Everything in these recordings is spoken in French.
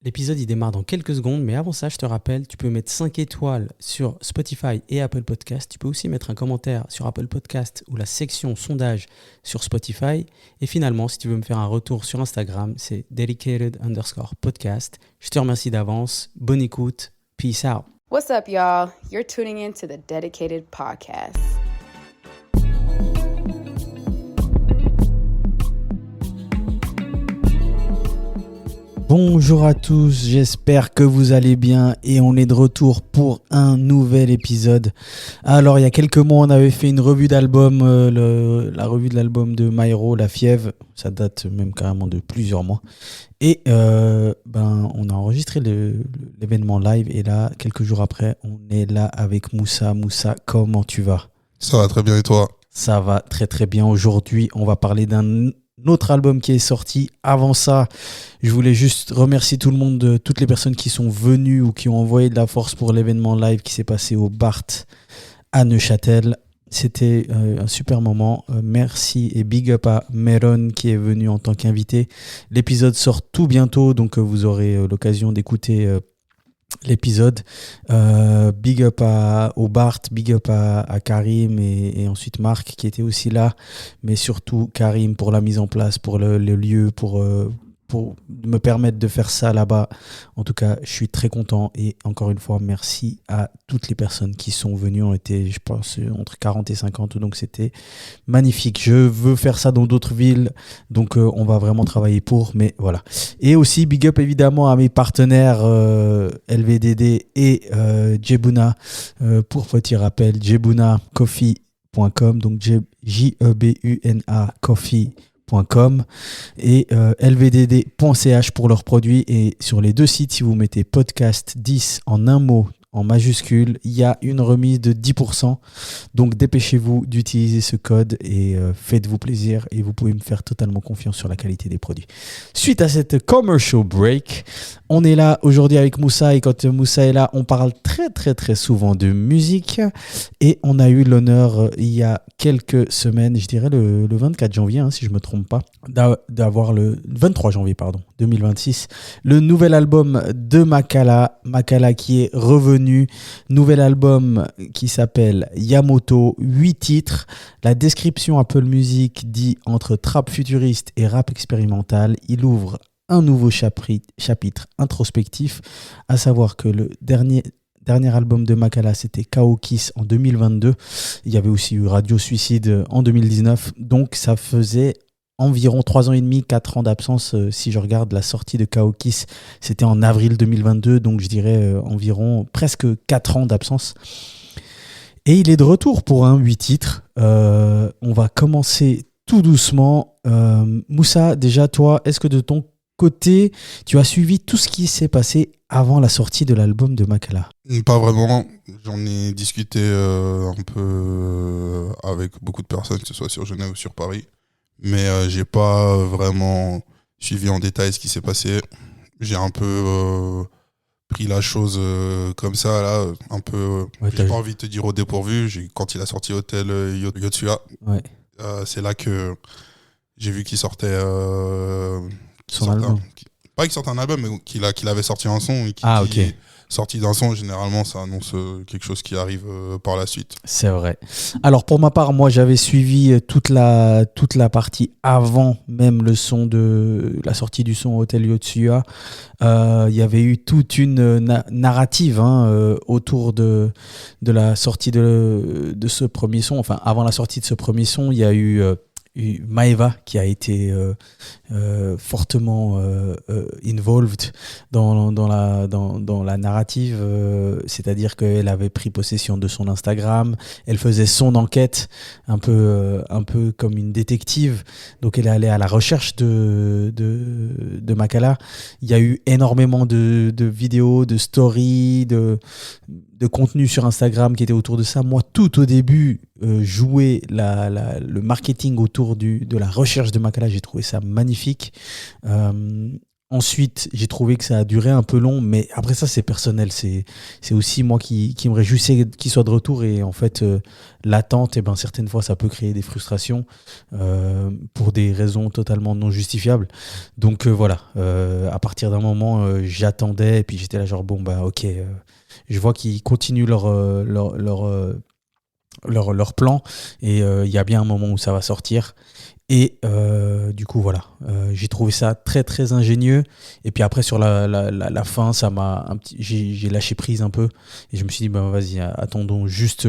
L'épisode, il démarre dans quelques secondes, mais avant ça, je te rappelle, tu peux mettre 5 étoiles sur Spotify et Apple Podcast. Tu peux aussi mettre un commentaire sur Apple Podcast ou la section sondage sur Spotify. Et finalement, si tu veux me faire un retour sur Instagram, c'est dedicated_podcast. Je te remercie d'avance. Bonne écoute. Peace out. What's up, y'all? You're tuning in to the Dedicated Podcast. Bonjour à tous, j'espère que vous allez bien et on est de retour pour un nouvel épisode. Alors il y a quelques mois on avait fait une revue d'album, la revue de l'album de Myro, La Fièvre, ça date même carrément de plusieurs mois. Et on a enregistré l'événement live et là quelques jours après on est là avec Moussa. Moussa, comment tu vas ? Ça va très bien et toi ? Ça va très très bien. Aujourd'hui on va parler d'un autre album qui est sorti. Avant ça, je voulais juste remercier tout le monde, toutes les personnes qui sont venues ou qui ont envoyé de la force pour l'événement live qui s'est passé au Bart à Neuchâtel. C'était un super moment. Merci et big up à Meron qui est venu en tant qu'invité. L'épisode sort tout bientôt, donc vous aurez l'occasion d'écouter l'épisode. Big up au Bart, big up à Karim et ensuite Marc qui était aussi là, mais surtout Karim pour la mise en place, pour le lieu, pour me permettre de faire ça là-bas. En tout cas, je suis très content et encore une fois, merci à toutes les personnes qui sont venues. On était, je pense, entre 40 et 50, donc c'était magnifique. Je veux faire ça dans d'autres villes, donc on va vraiment travailler pour, mais voilà. Et aussi, big up évidemment à mes partenaires LVDD et Jebuna. Pour petit rappel, jebunacoffee.com, donc Jebuna coffee.com et lvdd.ch pour leurs produits. Et sur les deux sites, si vous mettez podcast 10 en un mot en majuscule, il y a une remise de 10%. Donc dépêchez-vous d'utiliser ce code et faites-vous plaisir et vous pouvez me faire totalement confiance sur la qualité des produits. Suite à cette commercial break, on est là aujourd'hui avec Moussa et quand Moussa est là, on parle très très très souvent de musique et on a eu l'honneur il y a quelques semaines, je dirais le 24 janvier si je ne me trompe pas, d'avoir le 23 janvier 2026, le nouvel album de Makala qui est revenu. Nouvel album qui s'appelle Yamoto, 8 titres. La description Apple Music dit entre trap futuriste et rap expérimental. Il ouvre un nouveau chapitre introspectif, à savoir que le dernier album de Makala, c'était K.O. Kiss en 2022. Il y avait aussi eu Radio Suicide en 2019. Donc ça faisait environ 3 ans et demi, 4 ans d'absence. Si je regarde la sortie de K.O. Kiss, c'était en avril 2022, donc je dirais environ presque 4 ans d'absence. Et il est de retour pour un 8 titres. On va commencer tout doucement. Moussa, déjà toi, est-ce que de ton côté, tu as suivi tout ce qui s'est passé avant la sortie de l'album de Makala ? Pas vraiment. J'en ai discuté un peu avec beaucoup de personnes, que ce soit sur Genève ou sur Paris. Mais j'ai pas vraiment suivi en détail ce qui s'est passé. J'ai un peu pris la chose comme ça, là, un peu. J'ai pas envie de te dire au dépourvu. Quand il a sorti Hotel Yotsuya, c'est là que j'ai vu qu'il sortait son album. Pas qu'il sortait un album, mais qu'il avait sorti un son. Et ok. Sortie d'un son, généralement, ça annonce quelque chose qui arrive par la suite. C'est vrai. Alors, pour ma part, moi, j'avais suivi toute la partie avant même le son de la sortie du son Hotel Yotsuya. Il y avait eu toute une narrative autour de la sortie de ce premier son. Enfin, avant la sortie de ce premier son, il y a eu Maeva qui a été fortement involved dans la narrative, c'est-à-dire qu'elle avait pris possession de son Instagram, elle faisait son enquête un peu comme une détective, donc elle est allée à la recherche de Makala. Il y a eu énormément de vidéos, de stories, de contenu sur Instagram qui était autour de ça. Moi, tout au début, jouer le marketing autour de la recherche de Makala, j'ai trouvé ça magnifique. Ensuite, j'ai trouvé que ça a duré un peu long, mais après ça, c'est personnel. C'est aussi moi qui me réjouissais qu'il soit de retour. Et en fait, l'attente, certaines fois, ça peut créer des frustrations pour des raisons totalement non justifiables. Donc voilà, à partir d'un moment, j'attendais et puis j'étais là genre, bon, bah ok, je vois qu'ils continuent leur plan et il y a bien un moment où ça va sortir. Et du coup, voilà, j'ai trouvé ça très très ingénieux. Et puis après, sur la fin, j'ai lâché prise un peu. Et je me suis dit, ben vas-y, attendons juste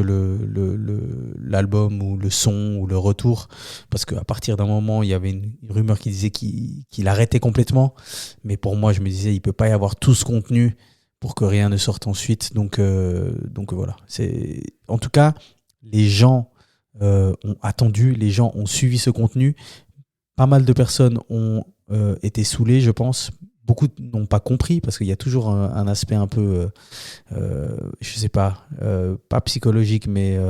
l'album ou le son ou le retour. Parce qu'à partir d'un moment, il y avait une rumeur qui disait qu'il arrêtait complètement. Mais pour moi, je me disais, il peut pas y avoir tout ce contenu pour que rien ne sorte ensuite. Donc voilà. En tout cas, les gens ont attendu, les gens ont suivi ce contenu. Pas mal de personnes ont été saoulées, je pense. Beaucoup n'ont pas compris parce qu'il y a toujours un aspect un peu, je sais pas, pas psychologique, mais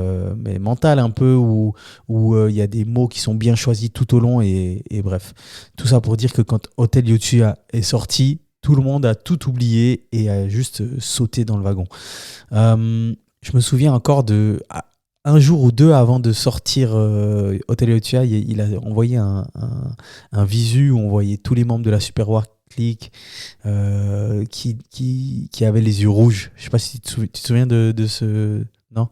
mental un peu, où il y a des mots qui sont bien choisis tout au long. Et bref, tout ça pour dire que quand Hotel Yotuya est sorti, tout le monde a tout oublié et a juste sauté dans le wagon. Je me souviens encore un jour ou deux avant de sortir Hotel Yotuya, il a envoyé un visu où on voyait tous les membres de la Super War Click qui avaient les yeux rouges. Je sais pas si tu te souviens de ce... Non.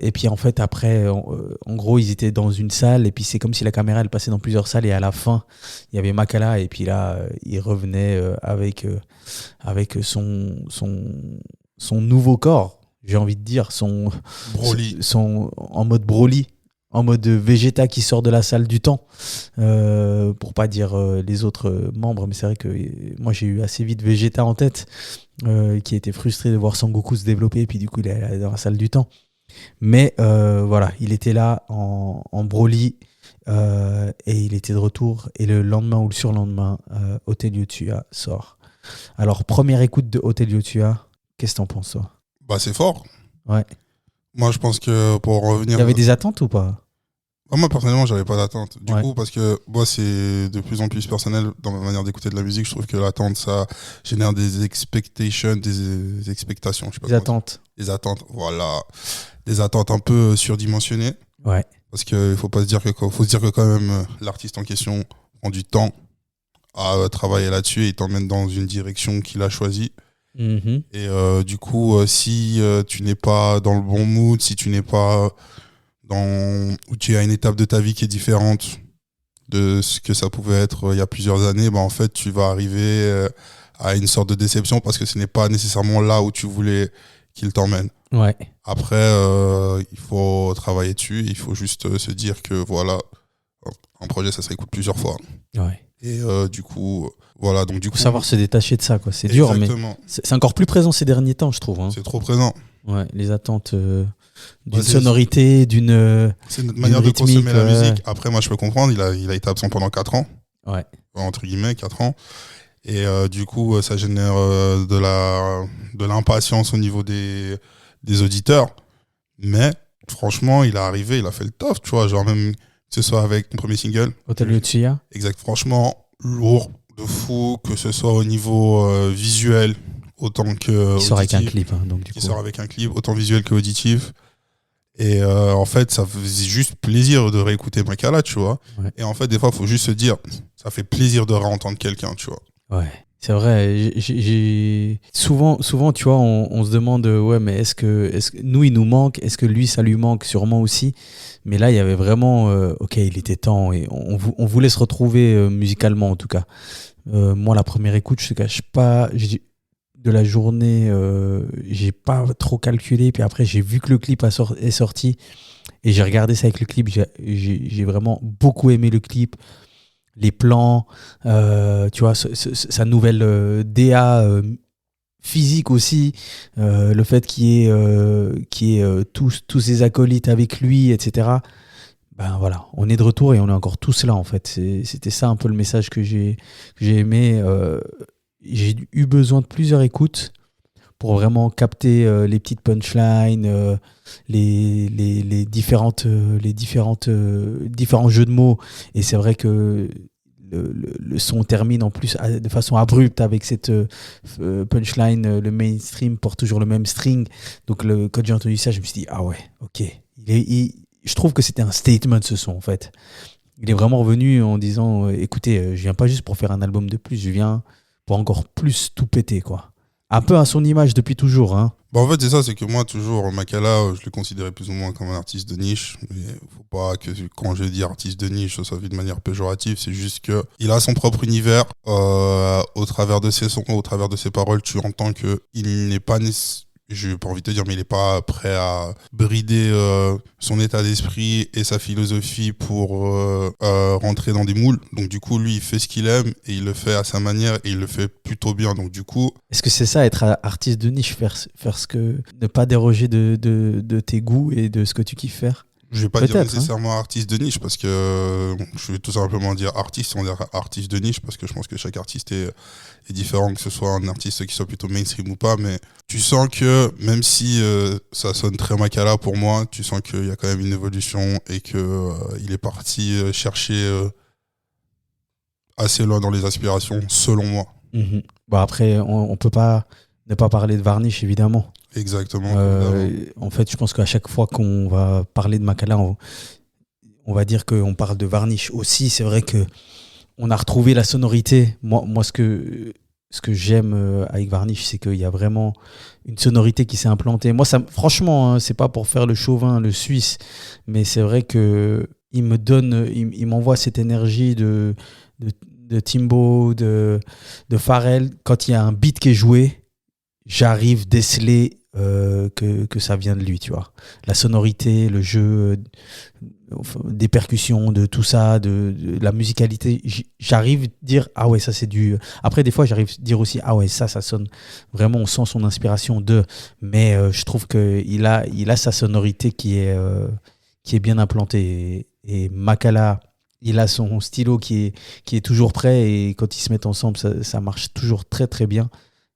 Et puis en fait après en gros ils étaient dans une salle et puis c'est comme si la caméra elle passait dans plusieurs salles et à la fin il y avait Makala et puis là il revenait avec son nouveau corps, j'ai envie de dire, Broly. en mode Broly, en mode Vegeta qui sort de la salle du temps, pour pas dire les autres membres, mais c'est vrai que moi j'ai eu assez vite Vegeta en tête, qui était frustré de voir Son Goku se développer et puis du coup il est allé dans la salle du temps. Mais voilà, il était là en Broly et il était de retour et le lendemain ou le surlendemain, Hotel Yotuya sort. Alors première écoute de Hotel Yotuya, qu'est-ce que t'en penses toi? Bah, c'est fort. Ouais. Moi, je pense que pour revenir. Il y avait des attentes ou pas? Moi, personnellement, j'avais pas d'attente. Du Ouais. coup, parce que moi, c'est de plus en plus personnel dans ma manière d'écouter de la musique. Je trouve que l'attente, ça génère des expectations, des expectations. Je sais pas Des comment attentes. dire. Des attentes, voilà. Des attentes un peu surdimensionnées. Ouais. Parce qu'il faut se dire que quand même, l'artiste en question prend du temps à travailler là-dessus et il t'emmène dans une direction qu'il a choisie. Mhm. Et du coup, si tu n'es pas dans le bon mood, si tu n'es pas où tu es à une étape de ta vie qui est différente de ce que ça pouvait être il y a plusieurs années, bah en fait, tu vas arriver à une sorte de déception parce que ce n'est pas nécessairement là où tu voulais qu'il t'emmène. Ouais. Après, il faut travailler dessus, il faut juste se dire que voilà, un projet, ça s'écoute plusieurs fois. Ouais. Et du coup, voilà. Donc, du coup, Faut savoir se détacher de ça, quoi. C'est dur, mais exactement. c'est encore plus présent ces derniers temps, je trouve. Hein. C'est trop présent. Ouais, les attentes d'une Ouais, sonorité, d'une. C'est notre manière de rythmique, consommer la ouais. musique. Après, moi, je peux comprendre. Il a été absent pendant 4 ans. Ouais. Entre guillemets, 4 ans. Et du coup, ça génère de l'impatience au niveau des auditeurs. Mais franchement, il est arrivé, il a fait le taf, tu vois. Genre, même que ce soit avec mon premier single. Hotel Yotuya. Exact. Franchement, lourd, de fou, que ce soit au niveau visuel, autant que. Qui sort avec un auditif. clip, hein, donc du Qui coup. sort avec un clip, autant visuel que auditif. Et en fait, ça faisait juste plaisir de réécouter Makala, tu vois. Ouais. Et en fait, des fois, il faut juste se dire, ça fait plaisir de réentendre quelqu'un, tu vois. Ouais. C'est vrai, souvent, tu vois, on se demande, ouais, mais est-ce que nous, il nous manque, est-ce que lui, ça lui manque, sûrement aussi. Mais là, il y avait vraiment, ok, il était temps et on voulait se retrouver musicalement, en tout cas. Moi, la première écoute, je te cache pas, de la journée, j'ai pas trop calculé. Puis après, j'ai vu que le clip est sorti et j'ai regardé ça avec le clip. J'ai vraiment beaucoup aimé le clip. Les plans, tu vois, sa nouvelle DA physique aussi, le fait qu'il y ait tous ses acolytes avec lui, etc. Ben voilà, on est de retour et on est encore tous là en fait. C'était ça un peu le message que j'ai aimé. J'ai eu besoin de plusieurs écoutes pour vraiment capter les petites punchlines, les différents jeux de mots. Et c'est vrai que le son termine en plus de façon abrupte avec cette punchline. Le mainstream porte toujours le même string. Donc quand j'ai entendu ça, je me suis dit, ah ouais, ok. Je trouve que c'était un statement, ce son, en fait. Il est vraiment revenu en disant, écoutez, je viens pas juste pour faire un album de plus, je viens pour encore plus tout péter, quoi. Un peu à son image depuis toujours, hein. Bah en fait, c'est ça, c'est que moi, toujours, Makala, je le considérais plus ou moins comme un artiste de niche. Mais faut pas que, quand je dis artiste de niche, ça soit vu de manière péjorative. C'est juste que il a son propre univers. Au travers de ses sons, au travers de ses paroles, tu entends que il n'est pas j'ai pas envie de te dire, mais il est pas prêt à brider son état d'esprit et sa philosophie pour rentrer dans des moules. Donc du coup, lui, il fait ce qu'il aime et il le fait à sa manière et il le fait plutôt bien. Donc du coup... Est-ce que c'est ça, être artiste de niche, faire ce que... ne pas déroger de tes goûts et de ce que tu kiffes faire? Je vais pas dire Peut-être, nécessairement artiste de niche parce que je vais tout simplement dire artiste sans dire artiste de niche parce que je pense que chaque artiste est différent, que ce soit un artiste qui soit plutôt mainstream ou pas, mais tu sens que même si ça sonne très Makala pour moi, tu sens qu'il y a quand même une évolution et que il est parti chercher assez loin dans les aspirations selon moi. Mhm. Bon, après, on peut pas ne pas parler de Varnish, évidemment. Exactement. En fait, je pense qu'à chaque fois qu'on va parler de Makala, on va dire qu'on parle de Varnish aussi. C'est vrai que on a retrouvé la sonorité. Moi ce que j'aime avec Varnish, c'est qu'il y a vraiment une sonorité qui s'est implantée. Moi, franchement, hein, c'est pas pour faire le chauvin, le suisse, mais c'est vrai que il m'envoie cette énergie de Timbo, de Pharrell. Quand il y a un beat qui est joué, j'arrive déceler que ça vient de lui, tu vois. La sonorité, le jeu, des percussions, de tout ça, de la musicalité, j'arrive à dire, ah ouais, ça c'est du... Après, des fois, j'arrive à dire aussi, ah ouais, ça sonne vraiment, on sent son inspiration de... Mais je trouve qu'il a sa sonorité qui est bien implantée. Et Makala, il a son stylo qui est toujours prêt, et quand ils se mettent ensemble, ça marche toujours très très bien.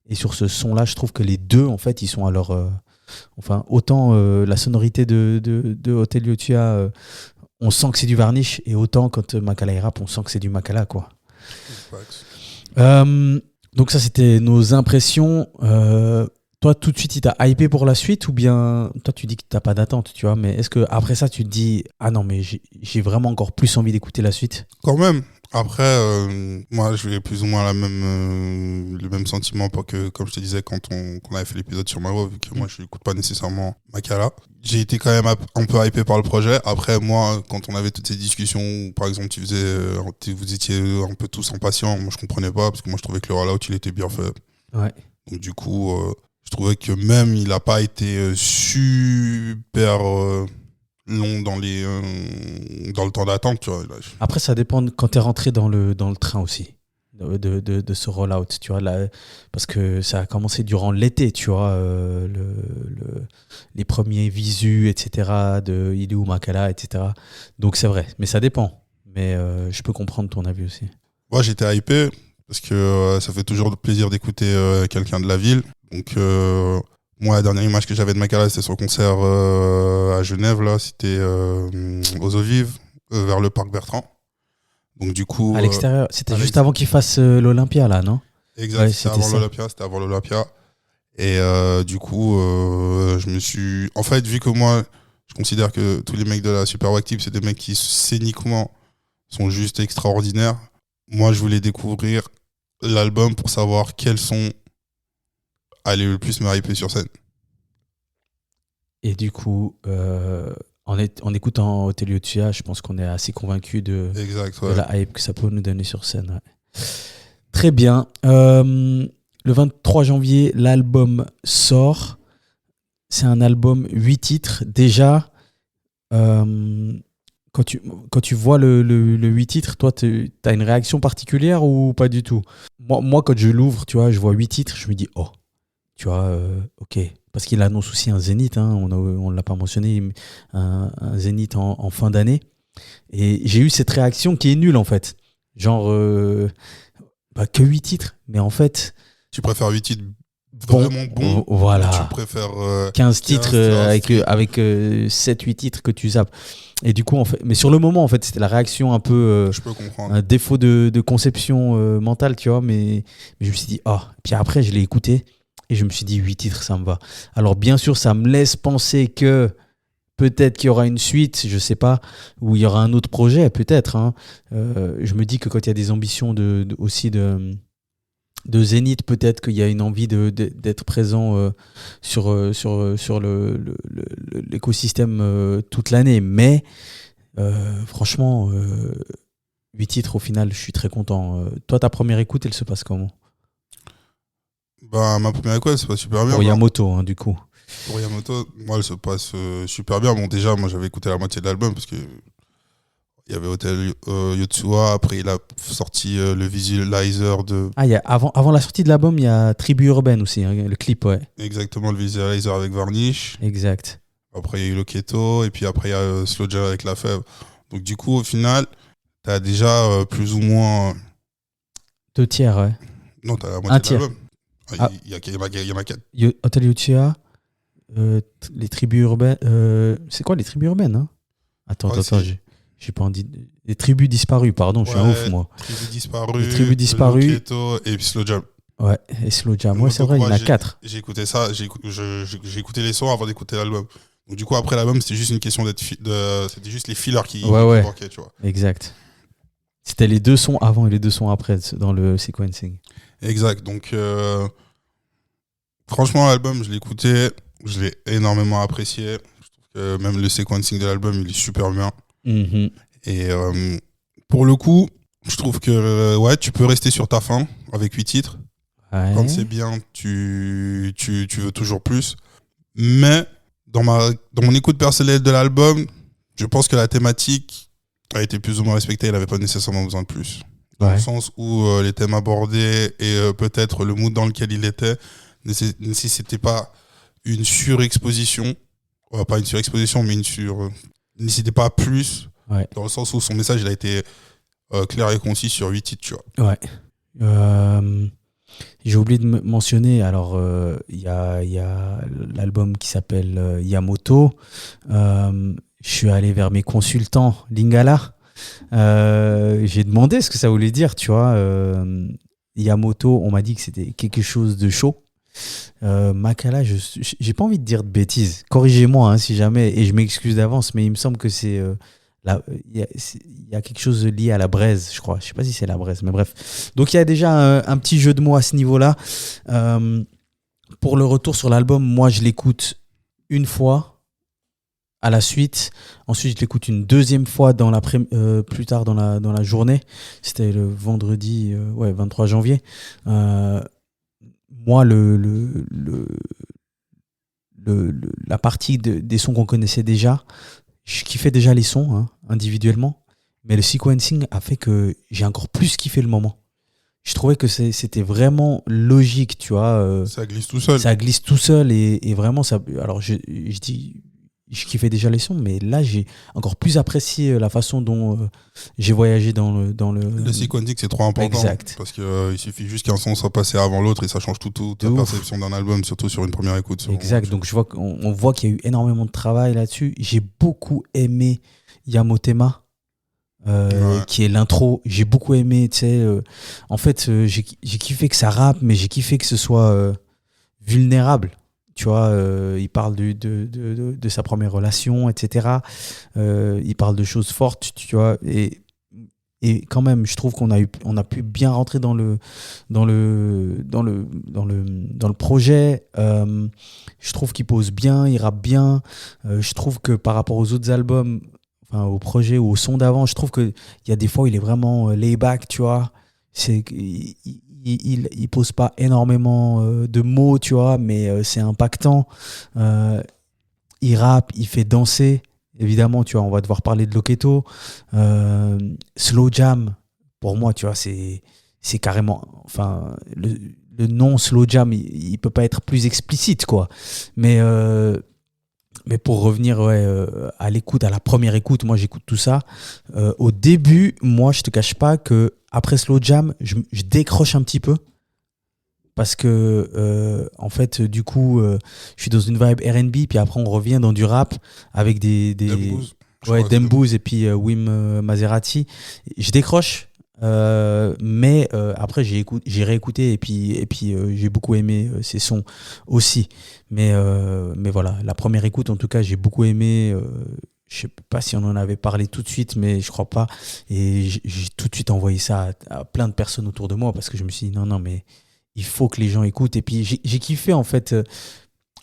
Et sur ce son-là, je trouve que les deux, en fait, ils sont à leur... enfin, autant la sonorité de Hotel Yotia, on sent que c'est du Varnish, et autant quand Makala rappe, on sent que c'est du Makala, quoi. Donc ça, c'était nos impressions. Toi, tout de suite, il t'a hypé pour la suite, ou bien... Toi, tu dis que t'as pas d'attente, tu vois, mais est-ce qu'après ça, tu te dis, ah non, mais j'ai vraiment encore plus envie d'écouter la suite? Quand même. Après, moi, je vais plus ou moins le même sentiment pour que, comme je te disais, quand on avait fait l'épisode sur Mavo, vu que moi, je n'écoute pas nécessairement Makala. J'ai été quand même un peu hypé par le projet. Après, moi, quand on avait toutes ces discussions, où, par exemple, vous étiez un peu tous impatients, moi, je comprenais pas, parce que moi, je trouvais que le rollout, il était bien fait. Ouais. Donc, du coup, je trouvais que même, il n'a pas été super... long dans le temps d'attente, tu vois. Après, ça dépend quand tu es rentré dans le train aussi, de ce rollout, tu vois, là, parce que ça a commencé durant l'été, tu vois, les premiers visus, etc., de Il est où Makala, etc. Donc c'est vrai, mais ça dépend. Mais je peux comprendre ton avis aussi. Moi, j'étais hypé, parce que ça fait toujours plaisir d'écouter quelqu'un de la ville. Donc... moi, la dernière image que j'avais de Makala, c'était son concert à Genève, là. C'était aux Eaux Vives, vers le parc Bertrand. Donc, du coup. À l'extérieur, c'était juste avant qu'il fasse l'Olympia, là, non? Exact, Ouais, c'était avant l'Olympia. Et du coup, je me suis. En fait, vu que moi, je considère que tous les mecs de la Super Active, c'est des mecs qui, scéniquement, sont juste extraordinaires. Moi, je voulais découvrir l'album pour savoir quels sont aller le plus me hyper sur scène. Et du coup, en écoutant Hotel Yotia, je pense qu'on est assez convaincu de la hype que ça peut nous donner sur scène. Ouais. Très bien. Le 23 janvier, l'album sort. C'est un album 8 titres. Déjà, quand tu vois le 8 titres, toi, tu as une réaction particulière ou pas du tout? Moi, quand je l'ouvre, tu vois, je vois 8 titres, je me dis, oh. Tu vois, ok. Parce qu'il annonce aussi un Zénith, hein, on ne l'a pas mentionné, un Zénith en fin d'année. Et j'ai eu cette réaction qui est nulle, en fait. Genre, que 8 titres. Mais en fait... Tu préfères 8 titres vraiment bon, voilà. tu préfères 15 titres avec 7-8 titres que tu zappes. Et du coup, en fait, mais sur le moment, en fait, c'était la réaction un peu je peux comprendre. un défaut de conception mentale, tu vois. Mais je me suis dit, Puis après, je l'ai écouté et je me suis dit, 8 titres, ça me va. Alors, bien sûr, ça me laisse penser que peut-être qu'il y aura une suite, je sais pas, ou il y aura un autre projet, peut-être. Hein. Je me dis que quand il y a des ambitions aussi de Zénith, peut-être qu'il y a une envie d'être présent sur l'écosystème toute l'année. Mais franchement, 8 titres au final, je suis très content. Toi, ta première écoute, elle se passe comment? Bah, ma première écoute, elle se passe super bien. Pour Yamoto, hein, du coup. Pour Yamoto, moi, elle se passe super bien. Bon, déjà, moi, j'avais écouté la moitié de l'album parce que il y avait Hotel Yotsuwa. Après, il a sorti le visualizer de. Avant la sortie de l'album, il y a Tribu Urbaine aussi, hein, le clip, ouais. Exactement, le visualizer avec Varnish. Exact. Après, il y a eu Loketo. Et puis après, il y a Slow Jam avec La Fève. Donc, du coup, au final, t'as déjà plus ou moins. 2 tiers, ouais. Non, t'as la Un moitié de tiers. l'album. Il y en a 4. Hotel Yotsuya, les tribus urbaines. C'est quoi les tribus urbaines, hein? Attends, j'ai pas envie. Les tribus disparues, pardon, je suis un ouf, moi. Les tribus disparues. Loketo et puis Slow Jam. Ouais, et Slow Jam. Ouais, c'est vrai, il y en a 4. J'ai écouté ça, j'ai écouté les sons avant d'écouter l'album. Donc, du coup, après l'album, c'était juste une question c'était juste les fillers qui manquaient, tu vois. Exact. C'était les 2 sons avant et les 2 sons après dans le sequencing. Exact. Donc, franchement, l'album, je l'ai écouté, je l'ai énormément apprécié. Je trouve que même le sequencing de l'album, il est super bien. Mm-hmm. Et pour le coup, je trouve que ouais, tu peux rester sur ta faim avec 8 titres. Ouais. Quand c'est bien, tu veux toujours plus. Mais dans mon écoute personnelle de l'album, je pense que la thématique a été plus ou moins respectée. Elle n'avait pas nécessairement besoin de plus. Dans le sens où les thèmes abordés et peut-être le mood dans lequel il était ne nécessitait pas une surexposition. Pas une surexposition, mais ne nécessitait pas plus. Ouais. Dans le sens où son message il a été clair et concis sur 8 titres, tu vois. Ouais. J'ai oublié de mentionner, alors il y a l'album qui s'appelle Yamoto. Je suis allé vers mes consultants Lingala. J'ai demandé ce que ça voulait dire, tu vois. Yamoto, on m'a dit que c'était quelque chose de chaud. Makala, j'ai pas envie de dire de bêtises. Corrigez-moi si jamais, et je m'excuse d'avance, mais il me semble que c'est il y a quelque chose lié à la braise, je crois. Je sais pas si c'est la braise, mais bref. Donc il y a déjà un petit jeu de mots à ce niveau-là. Pour le retour sur l'album, moi je l'écoute une fois à la suite. Ensuite, je l'écoute une deuxième fois plus tard dans la journée. C'était le vendredi 23 janvier. Moi, la partie des sons qu'on connaissait déjà, je kiffais déjà les sons individuellement, mais le sequencing a fait que j'ai encore plus kiffé le moment. Je trouvais que c'était vraiment logique, tu vois. Ça glisse tout seul. Ça glisse tout seul et vraiment ça. Alors je kiffais déjà les sons, mais là j'ai encore plus apprécié la façon dont j'ai voyagé dans le sequencing, c'est trop important. Exact. Parce qu'il suffit juste qu'un son soit passé avant l'autre et ça change toute la perception d'un album, surtout sur une première écoute. Exact. Donc on voit qu'il y a eu énormément de travail là-dessus. J'ai beaucoup aimé Yamotema. Qui est l'intro, j'ai beaucoup aimé, tu sais. En fait, j'ai kiffé que ça rappe, mais j'ai kiffé que ce soit vulnérable. Tu vois, il parle de sa première relation, etc. Il parle de choses fortes, tu vois. Et quand même, je trouve qu'on a pu bien rentrer dans le projet. Je trouve qu'il pose bien, il rappe bien. Je trouve que par rapport aux autres albums, au projet ou au son d'avant, je trouve qu'il y a des fois où il est vraiment lay-back, tu vois. Il pose pas énormément de mots, tu vois, mais c'est impactant. Il rappe, il fait danser. Évidemment, tu vois, on va devoir parler de Loketo. Slow Jam, pour moi, tu vois, c'est carrément... Enfin, le nom Slow Jam, il peut pas être plus explicite, quoi. Mais pour revenir à l'écoute, à la première écoute, moi j'écoute tout ça. Au début, moi je te cache pas que après Slow Jam, je décroche un petit peu parce que en fait du coup je suis dans une vibe R&B, puis après on revient dans du rap avec des Dembouz, je ouais, crois que c'est Dembouz et puis Wim Maserati. Je décroche, mais après j'ai réécouté, et puis j'ai beaucoup aimé ces sons aussi. Mais voilà, la première écoute en tout cas j'ai beaucoup aimé. Je sais pas si on en avait parlé tout de suite, mais je crois pas. Et j'ai tout de suite envoyé ça à plein de personnes autour de moi, parce que je me suis dit non mais il faut que les gens écoutent. Et puis j'ai kiffé en fait,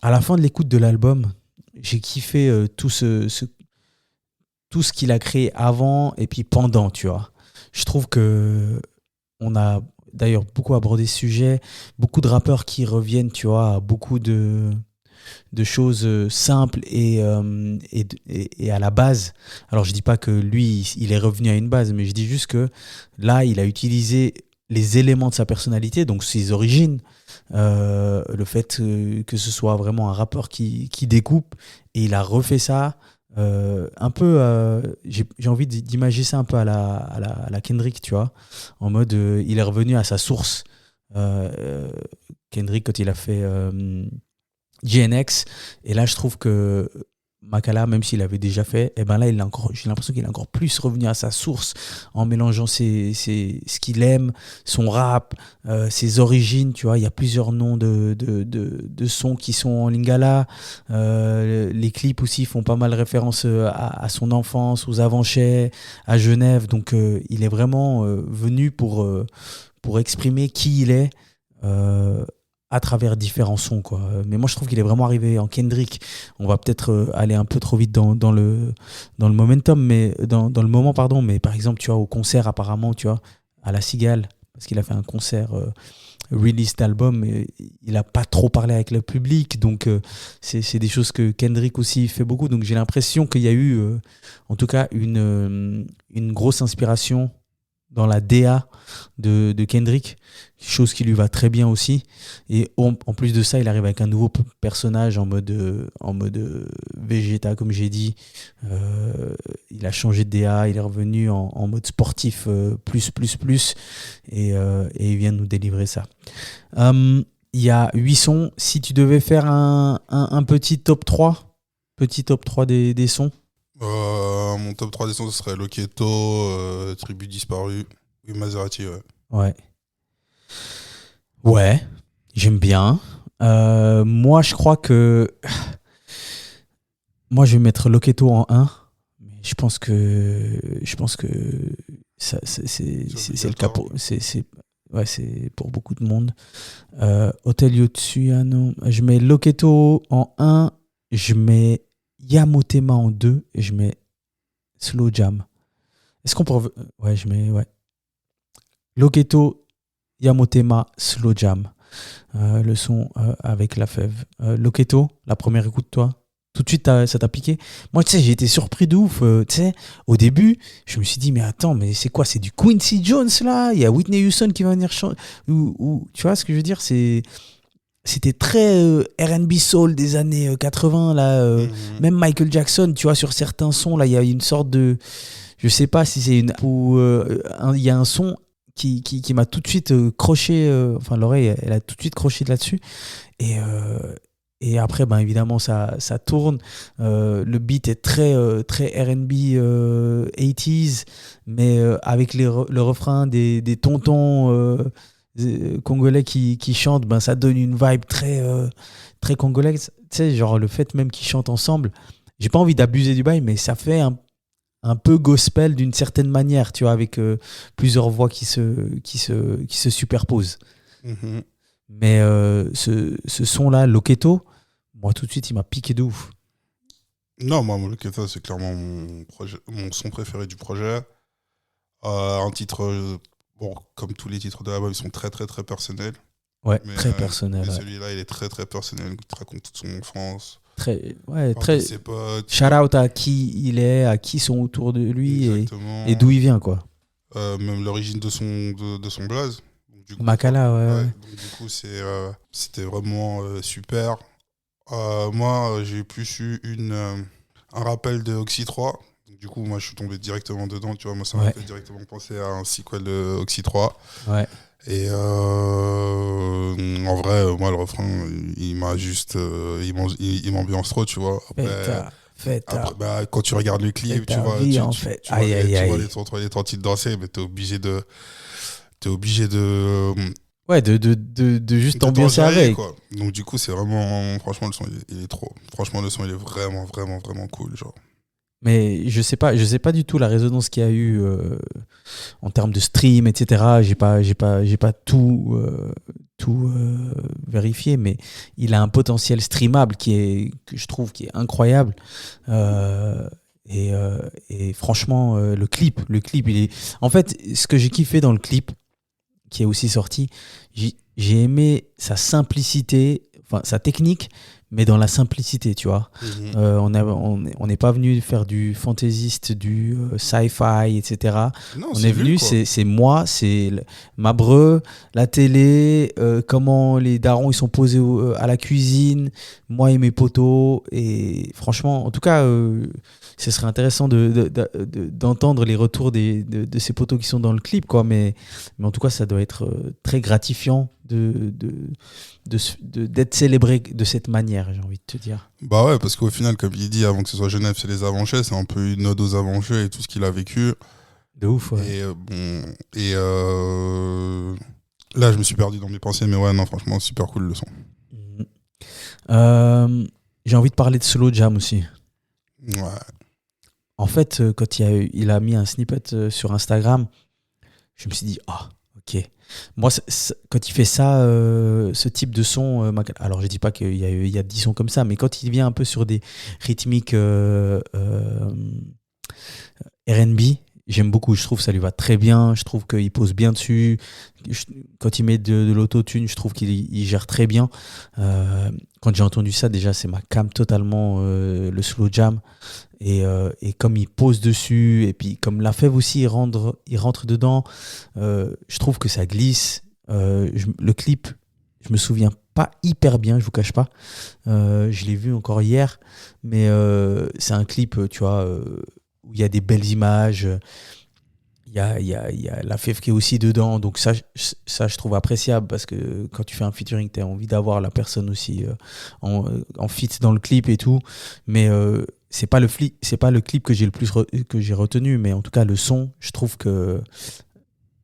à la fin de l'écoute de l'album, j'ai kiffé tout ce qu'il a créé avant et puis pendant, tu vois. Je trouve que on a d'ailleurs beaucoup abordé ce sujet, beaucoup de rappeurs qui reviennent, tu vois, à beaucoup de choses simples et à la base. Alors je dis pas que lui, il est revenu à une base, mais je dis juste que là, il a utilisé les éléments de sa personnalité, donc ses origines, le fait que ce soit vraiment un rappeur qui découpe, et il a refait ça un peu, j'ai envie d'imager ça un peu à la Kendrick, tu vois, en mode il est revenu à sa source. Kendrick, quand il a fait GNX, et là je trouve que Makala, même s'il avait déjà fait, et ben là j'ai l'impression qu'il est encore plus revenu à sa source, en mélangeant ce qu'il aime, son rap, ses origines, tu vois. Il y a plusieurs noms de sons qui sont en lingala. Les clips aussi font pas mal référence à son enfance, aux Avanchais, à Genève. Donc il est vraiment venu pour exprimer qui il est, à travers différents sons, quoi. Mais moi je trouve qu'il est vraiment arrivé en Kendrick. On va peut-être aller un peu trop vite dans le momentum, mais dans le moment, pardon. Mais par exemple, tu vois, au concert, apparemment, tu vois, à la Cigale, parce qu'il a fait un concert release d'album, il a pas trop parlé avec le public, donc c'est des choses que Kendrick aussi fait beaucoup. Donc j'ai l'impression qu'il y a eu en tout cas une grosse inspiration dans la DA de Kendrick, chose qui lui va très bien aussi. Et en plus de ça, il arrive avec un nouveau personnage en mode Vegeta, comme j'ai dit. Il a changé de DA, il est revenu en mode sportif plus, et il vient de nous délivrer ça. Il y a 8 sons. Si tu devais faire un petit top 3 des sons. Mon top 3 des sons, ce serait Loketo, Tribu Disparu et Maserati, ouais. Ouais, j'aime bien. Moi, je crois que... Moi, je vais mettre Loketo en 1. Mais je pense que ça, c'est le cas pour... Ouais, c'est pour beaucoup de monde. Hotel Yotsuyano. Je mets Loketo en 1. Je mets Yamotema en 2. Et je mets Slow Jam. Est-ce qu'on peut... Ouais, je mets... Ouais. Loketo, Yamotema, Slow Jam. Le son avec la fève. Loketo, la première écoute, toi, tout de suite, ça t'a piqué? Moi, tu sais, j'ai été surpris de ouf. Tu sais, au début, je me suis dit, mais attends, mais c'est quoi? C'est du Quincy Jones, là? Il y a Whitney Houston qui va venir chanter. Tu vois ce que je veux dire? C'était très R&B soul des années 80, là. Même Michael Jackson, tu vois, sur certains sons, là, il y a une sorte de... Je sais pas si c'est une... Ou il y a un son qui m'a tout de suite croché, enfin l'oreille elle a tout de suite croché là-dessus, et après ben évidemment ça tourne, le beat est très R&B 80s, mais avec le refrain des tontons congolais qui chantent, ben ça donne une vibe très congolaise, tu sais, genre le fait même qu'ils chantent ensemble, j'ai pas envie d'abuser du bail, mais ça fait un peu gospel d'une certaine manière, tu vois, avec plusieurs voix qui se superposent. Mm-hmm. Mais ce son-là, Loketo, moi tout de suite, il m'a piqué de ouf. Non, moi, Loketo, c'est clairement mon son préféré du projet. Un titre, bon, comme tous les titres de l'album, ils sont très, très, très personnels. Ouais, très personnel. Mais ouais. celui-là, il est très, très personnel. Il te raconte toute son enfance. Très Ses potes. shout out à qui il est, à qui sont autour de lui, et d'où il vient, quoi. Même l'origine de son blaze. Du coup, Makala, ouais. Donc, du coup, c'était vraiment super. Moi, j'ai plus eu un rappel de Oxy 3. Donc, du coup, moi, je suis tombé directement dedans. Tu vois, moi, ça m'a fait directement penser à un sequel de Oxy 3. Ouais. Et en vrai, moi, le refrain, il m'a juste. Il m'ambiance trop, tu vois. Après, bah, quand tu regardes le clip, tu vois, vie, en fait. tu vois, Aïe, aïe, tu vois aïe. les tentatives danser, mais t'es obligé de. T'es obligé de. Ouais, de juste De ambiancer t'enjailler, avec. quoi. Donc, du coup, c'est vraiment. Franchement, le son, il est trop. Franchement, le son, il est vraiment, vraiment, vraiment cool, genre. Mais je sais pas du tout la résonance qu'il y a eu en termes de stream, etc. J'ai pas tout, vérifié, mais il a un potentiel streamable que je trouve qui est incroyable. Euh, et franchement, le clip, il est. En fait, ce que j'ai kiffé dans le clip, qui est aussi sorti, j'ai aimé sa simplicité, enfin sa technique, mais dans la simplicité, tu vois. On n'est pas venu faire du fantaisiste, du sci-fi, etc. Non, On c'est est lui, venu, quoi. c'est moi, ma breu, la télé, comment les darons ils sont posés à la cuisine, moi et mes potos. Et franchement, en tout cas, ce serait intéressant d'entendre les retours de ces potos qui sont dans le clip, quoi. Mais en tout cas, ça doit être très gratifiant d'être célébré de cette manière, j'ai envie de te dire. Bah ouais, parce qu'au final, comme il dit, avant que ce soit Genève, c'est les Avanchets, c'est un peu une ode aux Avanchets et tout ce qu'il a vécu. De ouf, ouais. Et bon, et là, je me suis perdu dans mes pensées, mais ouais, non, franchement, super cool le son. Mhm. J'ai envie de parler de Slow Jam aussi. Ouais. En fait, quand il a mis un snippet sur Instagram, je me suis dit, ah, ok. Moi, quand il fait ça, ce type de son, alors je dis pas qu'il y a 10 sons comme ça, mais quand il vient un peu sur des rythmiques R&B, j'aime beaucoup. Je trouve que ça lui va très bien. Je trouve qu'il pose bien dessus. Quand il met de l'autotune, je trouve qu'il gère très bien. Quand j'ai entendu ça, déjà, c'est ma cam totalement, le slow jam. Et comme il pose dessus, et puis comme la fève aussi, il rentre dedans, je trouve que ça glisse. Le clip, je me souviens pas hyper bien, je vous cache pas. Je l'ai vu encore hier, mais c'est un clip, tu vois, où il y a des belles images. Il y a la fève qui est aussi dedans, donc ça, je trouve appréciable parce que quand tu fais un featuring, tu as envie d'avoir la personne aussi en feat dans le clip et tout. Mais c'est pas le clip que j'ai le plus que j'ai retenu, mais en tout cas, le son, je trouve que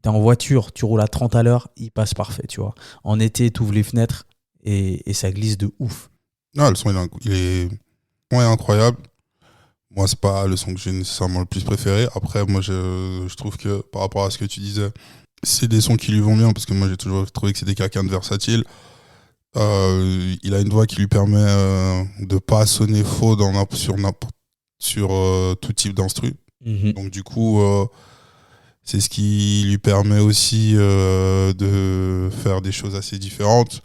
t'es en voiture, tu roules à 30 à l'heure, il passe parfait, tu vois. En été, tu ouvres les fenêtres et ça glisse de ouf. Non, le son, il est ouais, incroyable. Moi, c'est pas le son que j'ai nécessairement le plus préféré. Après, moi, je trouve que par rapport à ce que tu disais, c'est des sons qui lui vont bien parce que moi, j'ai toujours trouvé que c'était quelqu'un de versatile. Il a une voix qui lui permet de pas sonner faux sur tout type d'instru. Mhm. Donc, du coup, c'est ce qui lui permet aussi de faire des choses assez différentes.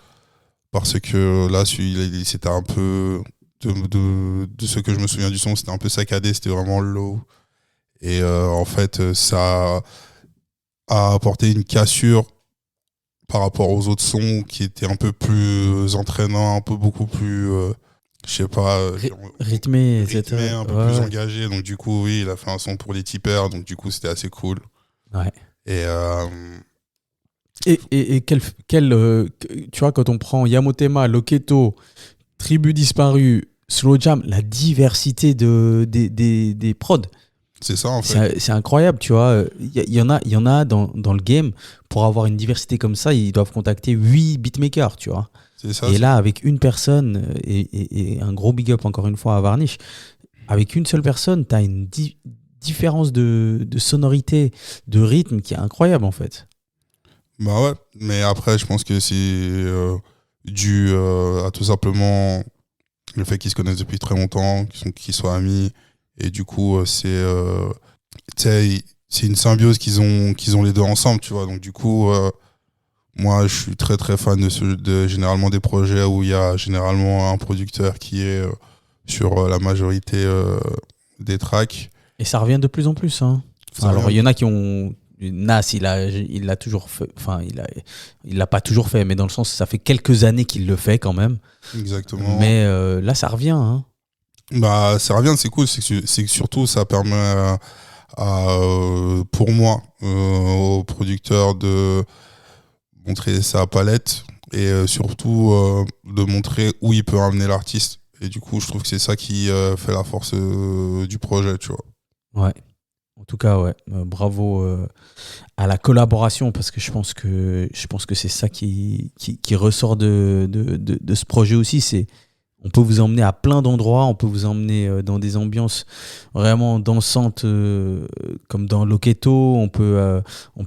Parce que là, c'était un peu. De ce que je me souviens du son, c'était un peu saccadé, c'était vraiment low. Et en fait, ça a apporté une cassure par rapport aux autres sons qui étaient un peu plus entraînants, un peu beaucoup plus, je sais pas, Rythmé, etc. rythmé, un peu plus engagé. Donc du coup, oui, il a fait un son pour les tipeurs, donc du coup, c'était assez cool. Ouais. Et tu vois, quand on prend Yamotema, Loketo, Tribu Disparu, Slow Jam, la diversité des prods, c'est ça, en fait. c'est incroyable, tu vois. Il y en a dans le game, pour avoir une diversité comme ça, ils doivent contacter 8 beatmakers, tu vois. C'est ça. Et là, avec une personne, et un gros big up encore une fois à Varnish, avec une seule personne, tu as une différence de sonorité, de rythme qui est incroyable, en fait. Bah ouais, mais après, je pense que c'est dû à tout simplement le fait qu'ils se connaissent depuis très longtemps, qu'ils soient amis, et du coup, tu sais, c'est une symbiose qu'ils ont les deux ensemble, tu vois. Donc du coup, moi, je suis très très fan de généralement des projets où il y a généralement un producteur qui est sur la majorité des tracks. Et ça revient de plus en plus, hein. Alors, il y en a qui ont. Nas, il l'a toujours fait. Enfin, il l'a pas toujours fait, mais dans le sens, ça fait quelques années qu'il le fait quand même. Exactement. Mais là, ça revient, hein. Bah, ça revient, c'est cool. C'est que surtout, ça permet pour moi, aux producteurs montrer sa palette et surtout de montrer où il peut amener l'artiste. Et du coup, je trouve que c'est ça qui fait la force du projet, tu vois. Ouais. En tout cas, ouais. Bravo à la collaboration parce que je pense que c'est ça qui ressort de ce projet aussi. C'est on peut vous emmener à plein d'endroits, on peut vous emmener dans des ambiances vraiment dansantes comme dans Loketo, on peut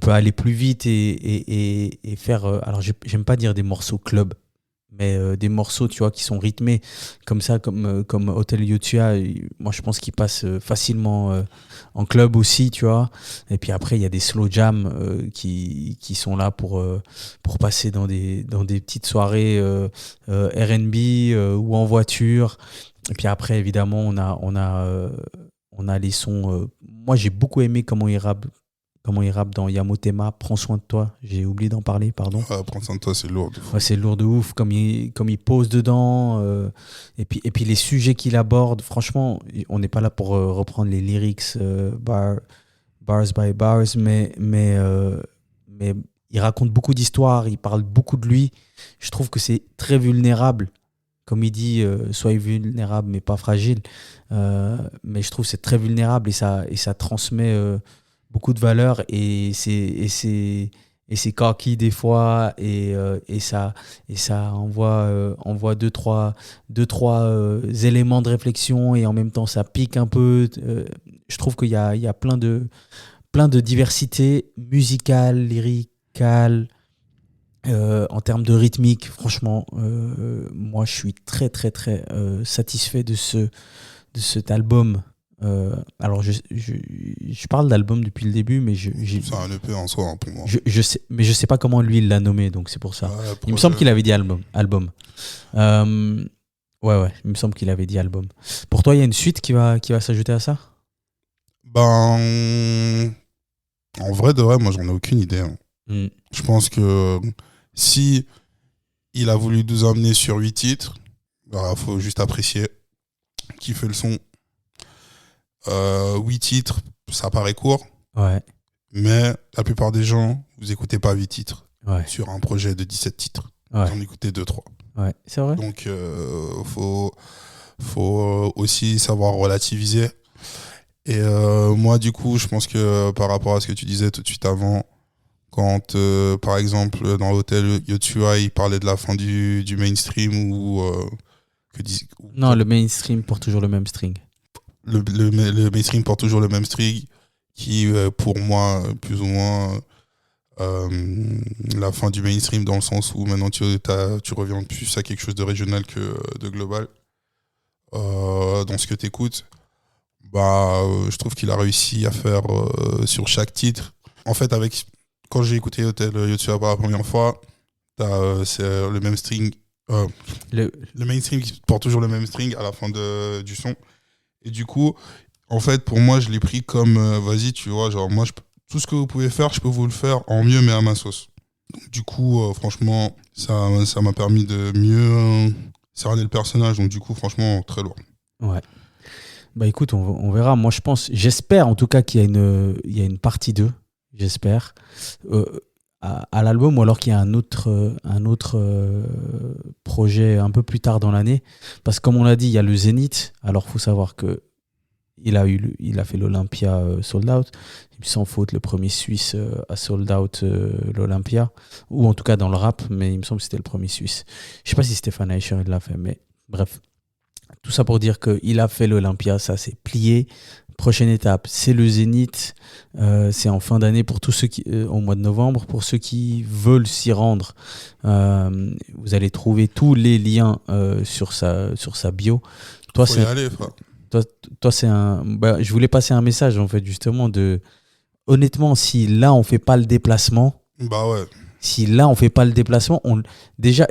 aller plus vite et faire, alors j'aime pas dire des morceaux club, mais des morceaux, tu vois, qui sont rythmés comme ça, comme Hotel Yotua. Moi, je pense qu'ils passent facilement en club aussi, tu vois. Et puis après, il y a des slow jams qui sont là pour passer dans des petites soirées R&B ou en voiture. Et puis après, évidemment, on a les sons. Moi, j'ai beaucoup aimé comment il rappe dans Yamotema, Prends soin de toi. J'ai oublié d'en parler, pardon. Prends soin de toi, c'est lourd. Ouais, c'est lourd de ouf, comme il pose dedans. Et puis les sujets qu'il aborde, franchement, on n'est pas là pour reprendre les lyrics bars by bars, mais il raconte beaucoup d'histoires, il parle beaucoup de lui. Je trouve que c'est très vulnérable. Comme il dit, soyez vulnérable mais pas fragile. Mais je trouve que c'est très vulnérable et ça transmet beaucoup de valeurs et c'est coquille des fois et ça envoie deux trois éléments de réflexion et en même temps ça pique un peu. Je trouve qu'il y a plein de diversité musicale, lyricale, en termes de rythmique. Franchement, moi je suis très très très satisfait de cet album. Alors je parle d'album depuis le début, mais c'est un EP en soi, hein, pour moi. je sais pas comment lui il l'a nommé, donc c'est pour ça. Ouais, Il me semble qu'il avait dit album. Ouais, il me semble qu'il avait dit album. Pour toi, il y a une suite qui va s'ajouter à ça? Ben, en vrai de vrai, moi j'en ai aucune idée, hein. Je pense que si il a voulu nous emmener sur 8 titres, il faut juste apprécier qui fait le son. 8 titres, ça paraît court. Ouais. Mais la plupart des gens, vous écoutez pas 8 titres. Ouais. Sur un projet de 17 titres. Ouais. Vous en écoutez 2-3. Ouais, c'est vrai. Donc, faut aussi savoir relativiser. Et moi, du coup, je pense que par rapport à ce que tu disais tout de suite avant, quand, par exemple, dans l'hôtel Yotua, il parlait de la fin du mainstream Non, le mainstream porte toujours le même string. Le mainstream porte toujours le même string qui, pour moi, plus ou moins, la fin du mainstream dans le sens où maintenant tu reviens plus à quelque chose de régional que de global. Dans ce que tu écoutes, je trouve qu'il a réussi à faire sur chaque titre. En fait, quand j'ai écouté Hotel Yotua pour la première fois, c'est le même string. Le mainstream qui porte toujours le même string à la fin du son. Et du coup, en fait, pour moi, je l'ai pris comme vas-y, tu vois, genre moi, tout ce que vous pouvez faire, je peux vous le faire en mieux, mais à ma sauce. Donc, du coup, franchement, ça m'a permis de mieux cerner le personnage. Donc, du coup, franchement, très lourd. Ouais. Écoute, on verra. Moi, j'espère en tout cas qu'il y a une partie 2. J'espère. À l'album, ou alors qu'il y a un autre projet un peu plus tard dans l'année. Parce que comme on l'a dit, il y a le Zénith. Alors, il faut savoir que il a fait l'Olympia sold out. Sans faute, le premier Suisse à sold out l'Olympia. Ou en tout cas dans le rap, mais il me semble que c'était le premier Suisse. Je ne sais pas si Stéphane Eicher l'a fait, mais bref. Tout ça pour dire qu'il a fait l'Olympia, ça s'est plié. Prochaine étape, c'est le Zénith. C'est en fin d'année pour tous ceux au mois de novembre. Pour ceux qui veulent s'y rendre, vous allez trouver tous les liens sur sa bio. Toi, faut y aller, frère. Toi, c'est je voulais passer un message en fait justement honnêtement, si là on fait pas le déplacement. Ouais. Si là on fait pas le déplacement, déjà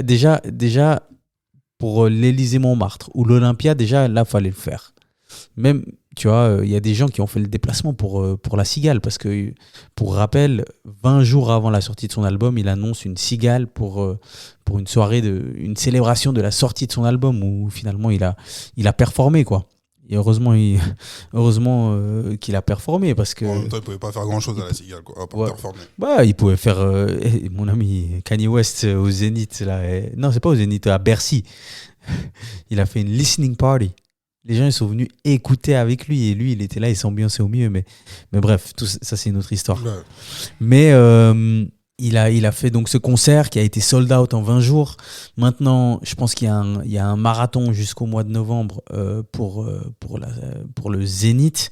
pour l'Élysée-Montmartre ou l'Olympia, déjà là fallait le faire. Même, tu vois, il y a des gens qui ont fait le déplacement pour la Cigale, parce que, pour rappel, 20 jours avant la sortie de son album, il annonce une Cigale pour une soirée, une célébration de la sortie de son album, où finalement il a performé, quoi. Et heureusement qu'il a performé parce que En même temps, il pouvait pas faire grand-chose à la Cigale, quoi, à part Ouais. performer. bah, il pouvait faire mon ami Kanye West au Zénith là. Non, c'est pas au Zénith, à Bercy. Il a fait une listening party. Les gens ils sont venus écouter avec lui et lui il était là, il s'ambiançait au milieu. Mais bref, tout ça c'est une autre histoire. Ouais. Mais il a fait donc ce concert qui a été sold out en 20 jours. Maintenant, je pense qu'il y a un marathon jusqu'au mois de novembre pour le Zénith.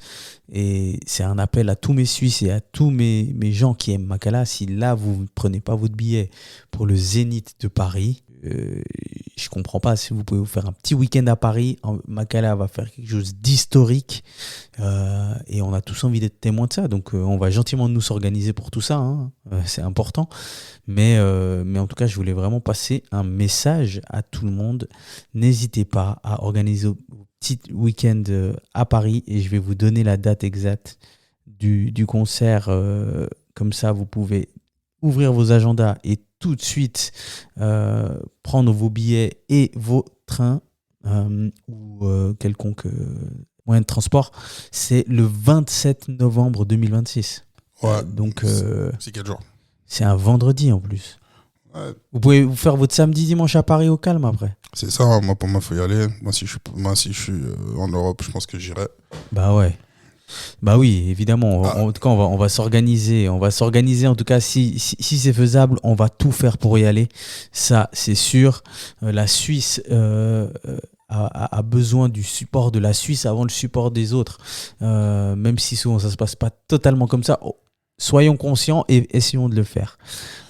Et c'est un appel à tous mes Suisses et à tous mes gens qui aiment Makala. Si là, vous ne prenez pas votre billet pour le Zénith de Paris, je comprends pas. Si vous pouvez vous faire un petit week-end à Paris, Makala va faire quelque chose d'historique. Et on a tous envie d'être témoins de ça. Donc, on va gentiment nous s'organiser pour tout ça. Hein. C'est important. Mais en tout cas, je voulais vraiment passer un message à tout le monde. N'hésitez pas à organiser vos petits week-ends à Paris et je vais vous donner la date exacte du concert. Comme ça, vous pouvez ouvrir vos agendas et tout de suite prendre vos billets et vos trains ou quelconque moyen de transport. C'est le 27 novembre 2026. Ouais. Donc, C'est quel jour? c'est un vendredi en plus. Ouais. Vous pouvez vous faire votre samedi, dimanche à Paris au calme après. C'est ça, hein, moi pour moi faut y aller. Moi si je suis en Europe, je pense que j'irai. Bah ouais. Bah oui, évidemment. Ah. En tout cas, on va s'organiser. On va s'organiser. En tout cas, si c'est faisable, on va tout faire pour y aller. Ça, c'est sûr. La Suisse a besoin du support de la Suisse avant le support des autres. Même si souvent ça se passe pas totalement comme ça. Soyons conscients et essayons de le faire.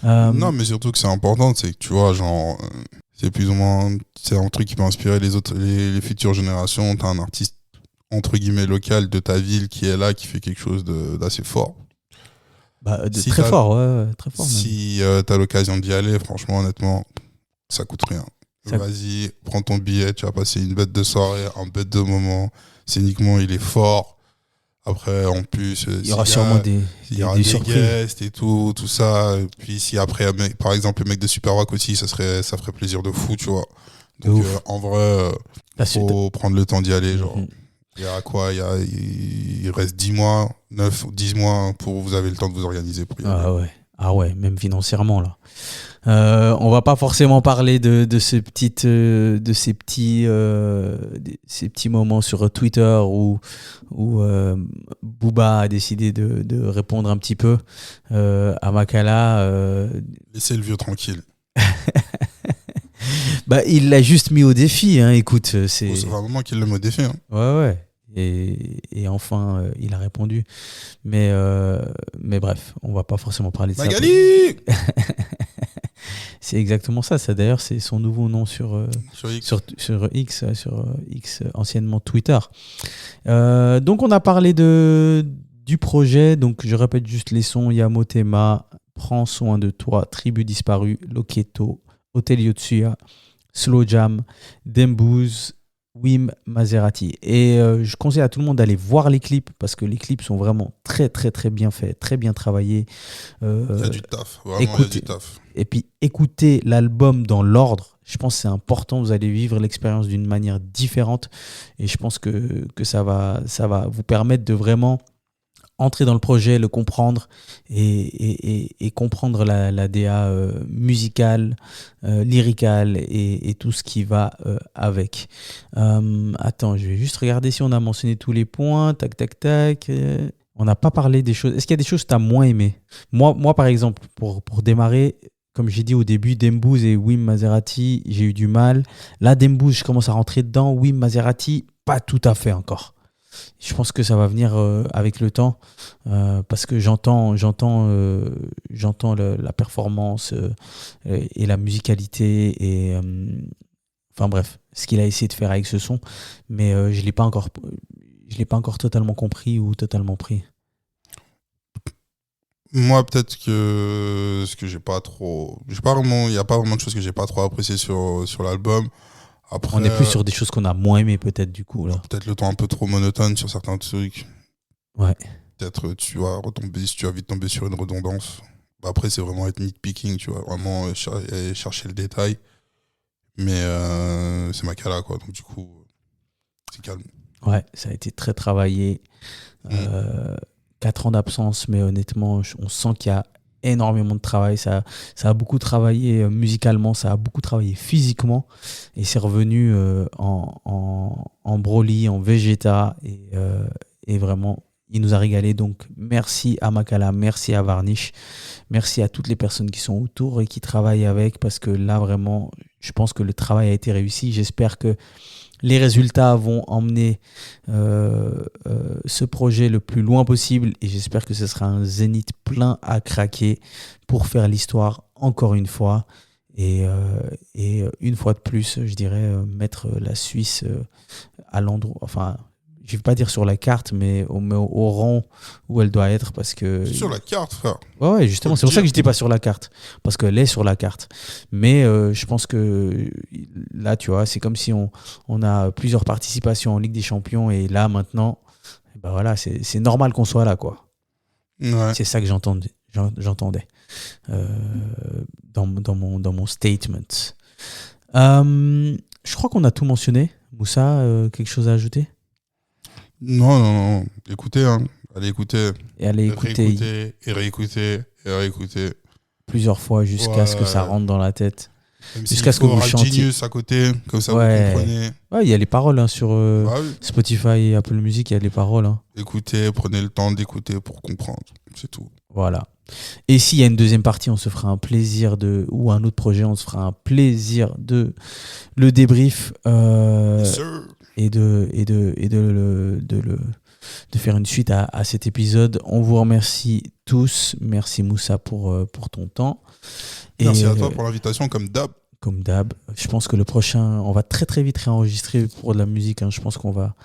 Non, mais surtout que c'est important, c'est que tu vois, genre, c'est plus ou moins, c'est un truc qui peut inspirer les futures générations. T'as un artiste entre guillemets local de ta ville qui est là, qui fait quelque chose d'assez fort. Si très t'as- fort, ouais, très fort. Même. Si t'as l'occasion d'y aller, franchement, honnêtement, ça coûte rien. Ça- Vas-y, prends ton billet, tu vas passer une bête de soirée, un bête de moment. Scéniquement, il est fort. Après, en plus, Il y aura sûrement il y aura des des surprises. guests et tout ça. Et puis si après, par exemple, le mec de Super Rock aussi, ça ferait plaisir de fou, tu vois. De Donc ouf. en vrai, La suite. faut prendre le temps d'y aller. Genre, Mhm. il y a quoi il reste 10 mois, 9 ou 10 mois pour vous avez le temps de vous organiser pour y aller. Ah ouais. Ah ouais, même financièrement là. On va pas forcément parler de ces petits moments sur Twitter où Booba a décidé de répondre un petit peu à Makala. Laissez le vieux tranquille. Bah, il l'a juste mis au défi. Hein. Écoute, c'est Ça fait un moment qu'il le modifie. Hein. ouais. Et enfin, il a répondu. Mais bref, on va pas forcément parler de ça. Magali C'est exactement ça. Ça d'ailleurs, c'est son nouveau nom sur Sur X. sur X, anciennement Twitter. Donc on a parlé du projet. Donc je répète juste les sons. Yamotema, Prends soin de toi, Tribu disparue, Loketo, Hotel Yotsuya, Slow Jam, Dembouz, Wim Maserati. Et je conseille à tout le monde d'aller voir les clips parce que les clips sont vraiment très très très bien faits, très bien travaillés. Il y a du taf. Vraiment, il y a écoutez- du taf. Et puis écoutez l'album dans l'ordre. Je pense que c'est important. Vous allez vivre l'expérience d'une manière différente. Et je pense que ça va vous permettre de vraiment entrer dans le projet, le comprendre et comprendre la DA musicale, lyricale et tout ce qui va avec. Attends, je vais juste regarder si on a mentionné tous les points. Tac, tac, tac. On n'a pas parlé des choses. Est-ce qu'il y a des choses que tu as moins aimées ? Moi, par exemple, pour démarrer, comme j'ai dit au début, Dembouz et Wim Maserati, j'ai eu du mal. Là, Dembouz, je commence à rentrer dedans. Wim Maserati, pas tout à fait encore. Je pense que ça va venir avec le temps parce que j'entends la performance et la musicalité et enfin bref, ce qu'il a essayé de faire avec ce son, mais je l'ai pas encore totalement compris ou totalement pris. Moi, peut-être que ce que j'ai pas trop. Il n'y a pas vraiment de choses que j'ai pas trop apprécié sur l'album. Après, On est plus sur des choses qu'on a moins aimées peut-être du coup là. peut-être le temps un peu trop monotone sur certains trucs. Ouais. Peut-être tu vas vite tomber sur une redondance. Bah, après, c'est vraiment être nitpicking, tu vois. Vraiment chercher le détail. Mais c'est Makala, quoi. Donc, du coup, c'est calme. Ouais, ça a été très travaillé. 4 ans d'absence, mais honnêtement, on sent qu'il y a énormément de travail. Ça a beaucoup travaillé musicalement, ça a beaucoup travaillé physiquement. Et c'est revenu en Broly, en Vegeta. Et vraiment, il nous a régalé. Donc, merci à Makala, merci à Varnish, merci à toutes les personnes qui sont autour et qui travaillent avec. Parce que là, vraiment, je pense que le travail a été réussi. J'espère que les résultats vont emmener ce projet le plus loin possible et j'espère que ce sera un zénith plein à craquer pour faire l'histoire encore une fois et une fois de plus, je dirais, mettre la Suisse à l'endroit, enfin, je ne vais pas dire sur la carte, mais au rang où elle doit être parce que... Sur la carte, frère. Ouais, justement, c'est pour ça que je n'étais pas sur la carte, parce qu'elle est sur la carte. Mais je pense que là, tu vois, c'est comme si on a plusieurs participations en Ligue des Champions et là, maintenant, ben voilà, c'est normal qu'on soit là, quoi. Ouais. C'est ça que j'entendais dans mon statement. Je crois qu'on a tout mentionné. Moussa, quelque chose à ajouter ? Non. Écoutez, hein. Allez écouter. Et allez écouter réécouter. Plusieurs fois jusqu'à ce que ça rentre dans la tête. Même Jusqu'à ce que vous chantiez. Genius à côté, comme ça vous comprenez. Ouais, il y a les paroles sur Oui. Spotify et Apple Music, il y a les paroles. Hein. Écoutez, prenez le temps d'écouter pour comprendre. C'est tout. Voilà. Et s'il y a une deuxième partie, on se fera un plaisir ou un autre projet, on se fera un plaisir de le débrief et de faire une suite à cet épisode. On vous remercie tous. Merci Moussa pour ton temps. Merci à toi pour l'invitation, comme d'hab. Comme d'hab. Je pense que le prochain, on va très très vite réenregistrer pour de la musique. Hein. Je pense qu'on va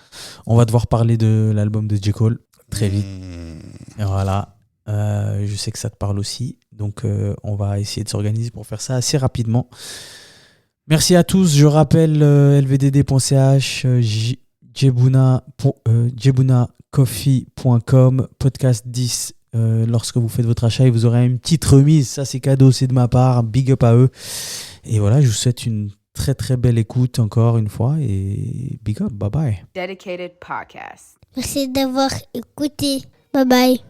devoir parler de l'album de J. Cole très vite. Et voilà. Je sais que ça te parle aussi. Donc on va essayer de s'organiser pour faire ça assez rapidement. Merci à tous. Je rappelle lvdd.ch, jebunacoffee.com, podcast 10. Lorsque vous faites votre achat, et vous aurez une petite remise. Ça, c'est cadeau, c'est de ma part. Big up à eux. Et voilà, je vous souhaite une très très belle écoute encore une fois. Et big up, bye bye. Dedicated Podcast. Merci d'avoir écouté. Bye bye.